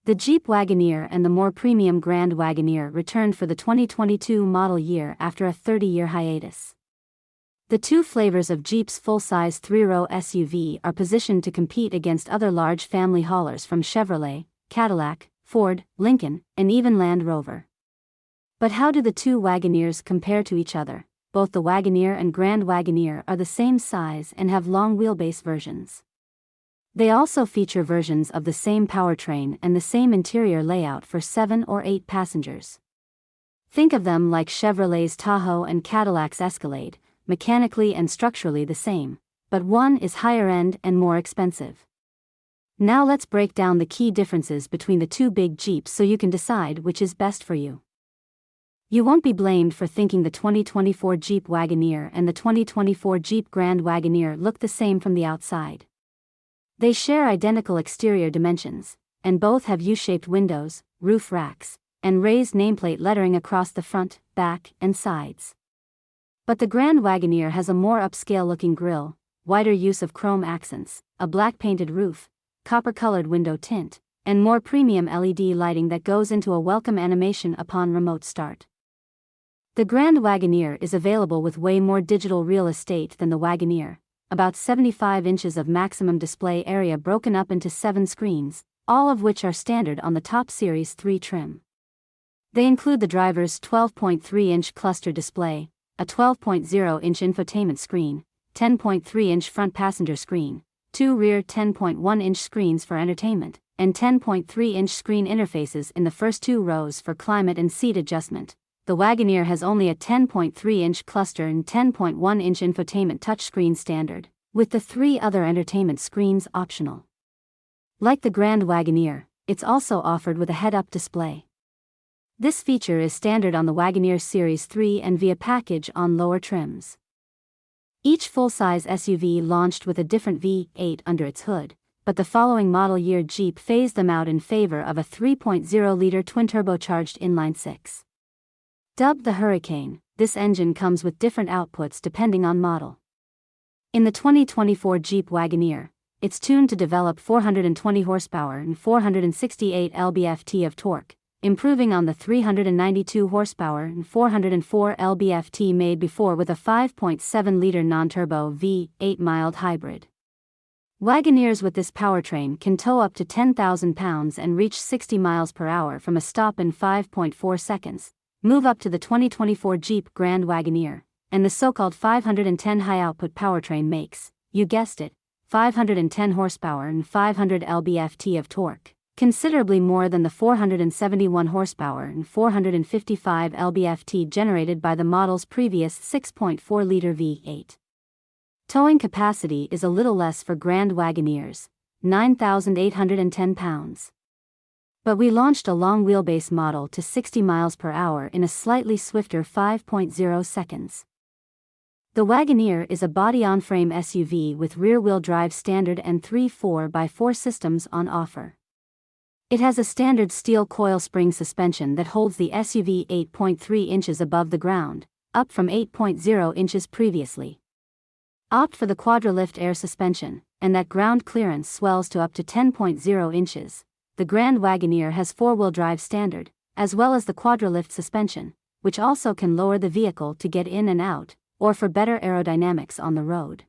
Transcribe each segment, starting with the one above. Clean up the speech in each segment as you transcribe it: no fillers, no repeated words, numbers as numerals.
The Jeep Wagoneer and the more premium Grand Wagoneer returned for the 2022 model year after a 30-year hiatus. The two flavors of Jeep's full-size three-row SUV are positioned to compete against other large family haulers from Chevrolet, Cadillac, Ford, Lincoln, and even Land Rover. But how do the two Wagoneers compare to each other? Both the Wagoneer and Grand Wagoneer are the same size and have long wheelbase versions. They also feature versions of the same powertrain and the same interior layout for 7 or 8 passengers. Think of them like Chevrolet's Tahoe and Cadillac's Escalade, mechanically and structurally the same, but one is higher-end and more expensive. Now let's break down the key differences between the two big Jeeps so you can decide which is best for you. You won't be blamed for thinking the 2024 Jeep Wagoneer and the 2024 Jeep Grand Wagoneer look the same from the outside. They share identical exterior dimensions, and both have U-shaped windows, roof racks, and raised nameplate lettering across the front, back, and sides. But the Grand Wagoneer has a more upscale-looking grille, wider use of chrome accents, a black-painted roof, copper-colored window tint, and more premium LED lighting that goes into a welcome animation upon remote start. The Grand Wagoneer is available with way more digital real estate than the Wagoneer, about 75 inches of maximum display area broken up into 7 screens, all of which are standard on the top Series 3 trim. They include the driver's 12.3-inch cluster display, a 12.0-inch infotainment screen, 10.3-inch front passenger screen, 2 rear 10.1-inch screens for entertainment, and 10.3-inch screen interfaces in the first 2 rows for climate and seat adjustment. The Wagoneer has only a 10.3-inch cluster and 10.1-inch infotainment touchscreen standard, with the 3 other entertainment screens optional. Like the Grand Wagoneer, it's also offered with a head-up display. This feature is standard on the Wagoneer Series 3 and via package on lower trims. Each full-size SUV launched with a different V8 under its hood, but the following model year Jeep phased them out in favor of a 3.0-liter twin-turbocharged inline-6. Dubbed the Hurricane, this engine comes with different outputs depending on model. In the 2024 Jeep Wagoneer, it's tuned to develop 420 horsepower and 468 lb-ft of torque, improving on the 392 horsepower and 404 lb-ft made before with a 5.7-liter non-turbo V8 mild hybrid. Wagoneers with this powertrain can tow up to 10,000 pounds and reach 60 miles per hour from a stop in 5.4 seconds. Move up to the 2024 Jeep Grand Wagoneer, and the so-called 510 high-output powertrain makes, you guessed it, 510 horsepower and 500 lb-ft of torque, considerably more than the 471 horsepower and 455 lb-ft generated by the model's previous 6.4-liter V8. Towing capacity is a little less for Grand Wagoneers, 9,810 pounds. But we launched a long wheelbase model to 60 miles per hour in a slightly swifter 5.0 seconds. The Wagoneer is a body-on-frame SUV with rear-wheel drive standard and 3 4x4 systems on offer. It has a standard steel coil spring suspension that holds the SUV 8.3 inches above the ground, up from 8.0 inches previously. Opt for the Quadralift air suspension, and that ground clearance swells to up to 10.0 inches. The Grand Wagoneer has 4-wheel drive standard, as well as the Quadralift suspension, which also can lower the vehicle to get in and out, or for better aerodynamics on the road.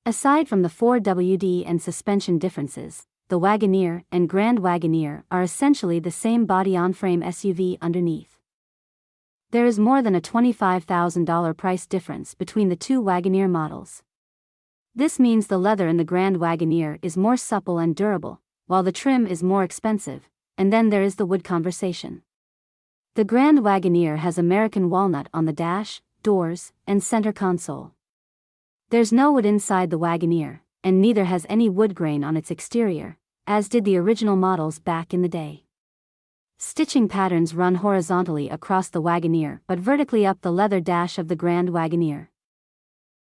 Aside from the 4WD and suspension differences, the Wagoneer and Grand Wagoneer are essentially the same body-on-frame SUV underneath. There is more than a $25,000 price difference between the two Wagoneer models. This means the leather in the Grand Wagoneer is more supple and durable, while the trim is more expensive, and then there is the wood conversation. The Grand Wagoneer has American walnut on the dash, doors, and center console. There's no wood inside the Wagoneer, and neither has any wood grain on its exterior, as did the original models back in the day. Stitching patterns run horizontally across the Wagoneer but vertically up the leather dash of the Grand Wagoneer.